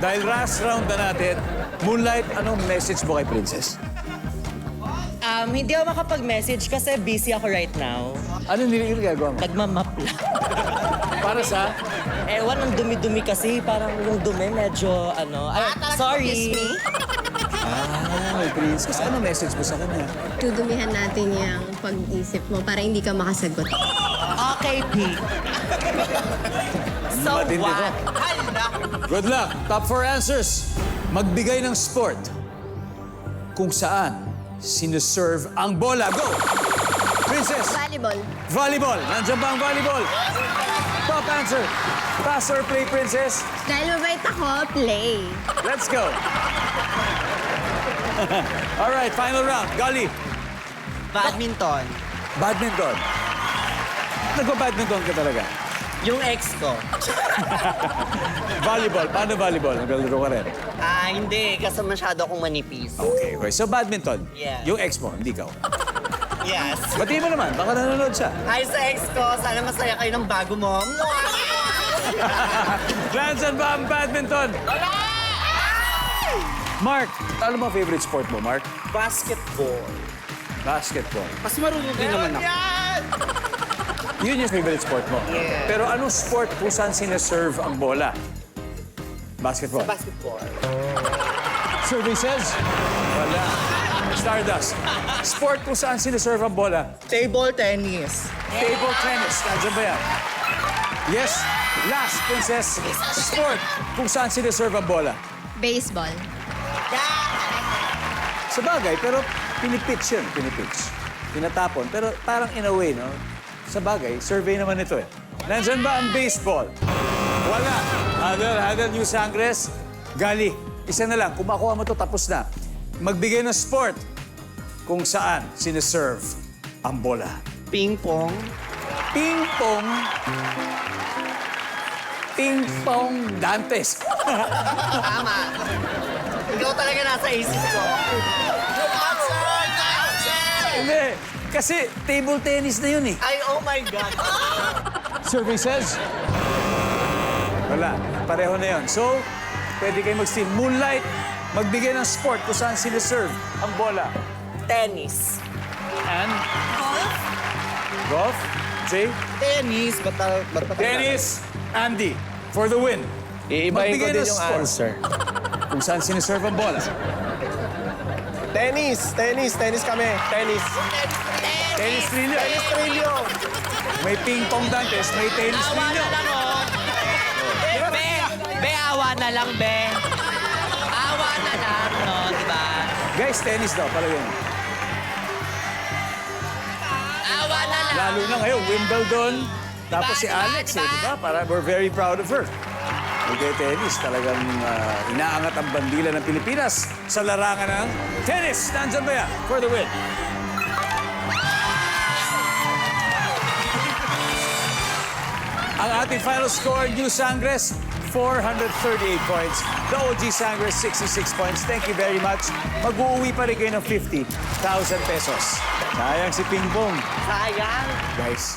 Dahil last round na natin, Moonlight, anong message mo kay Princess? Hindi ako makapag-message kasi busy ako right now. Ano nilagagawa mo? Nagmamap lang. Para sa? Ewan, ang dumi-dumi kasi. Parang yung dumi medyo, Ay, sorry. Ay, Princess, ano message mo sa kanya? Tudumihan natin yung pag-isip mo para hindi ka makasagot. Okay, P. So Matindi what? to. Good luck. Top 4 answers. Magbigay ng sport kung saan sinuserve ang bola. Go! Princess! Volleyball. Volleyball. Nandiyan ba ang volleyball? Top answer. Pass or play, Princess? Dahil mabait ako, play. Let's go. All right, final round. Gali, Badminton. badminton. Nagpa-badminton ka talaga. Yung ex ko. Volleyball. Paano volleyball? Naglalaro ka rin. Hindi. Kasi masyado akong manipis. Okay, okay. So, badminton. Yes. Yung ex mo, hindi ka. Yes. Batiin mo naman. Baka nanonood siya. Hi sa ex ko. Sana masaya kayo ng bago mo. Nandiyan ba ang badminton? Wala! Mark, ano mo favorite sport mo, Mark? Basketball. Basketball. Mas marunong din naman ako. Yun yung favorite sport mo. Yeah. Pero anong sport kung saan sineserve ang bola? Basketball. Basketball. Survey says? Wala. Stardust. Sport kung saan sineserve ang bola? Table tennis. Table tennis. Nandiyan ba yan? Yes. Last, Princess. Sport kung saan sineserve ang bola? Baseball. Sa bagay, pero pinipitch yun. Pinipitch. Tinatapon. Pero parang in a way, no? Sa bagay, survey naman ito eh. Nandyan ba ang baseball? Wala. Hadal New Sangres. Gali, isa na lang. Kung makuha mo to, tapos na. Magbigay ng sport kung saan sineserve ang bola. Ping pong. Ping-pong. Ping-pong Dantes. Tama. Ikaw talaga nasa isip ko. Hindi. Kasi table tennis na yun eh. Ay, oh my God. Survey says? Wala. Pareho na yun. So, pwede kayo mag-steal. Moonlight, magbigay ng sport kung saan sineserve ang bola. Tennis. And? Golf? Jay? Tennis. Tennis? Andy, for the win. Iibahin ko Magbigay din ng yung sport answer. kung saan sineserve ang bola. Tennis kami. Tennis. Tennis trillo. Tennis trilyo. May ping-pong Dantes, may tennis Awa trillo. na lang, oh. Be, awa na lang, be. Awa na lang, no, di ba? Guys, tennis daw, palagay mo. Awa na lang. Lalo na ngayon, Wimbledon. Tapos si Diba? Alex, eh, di ba? We're very proud of her. Tennis, talagang inaangat ang bandila ng Pilipinas sa larangan ng tennis. Nandyan ba yan? For the win. Ang ating final score, New Sangres, 438 points. The OG Sangres, 66 points. Thank you very much. Mag-uuwi pa rin kayo ng 50,000 pesos. Sayang si Ping Pong. Sayang. Guys,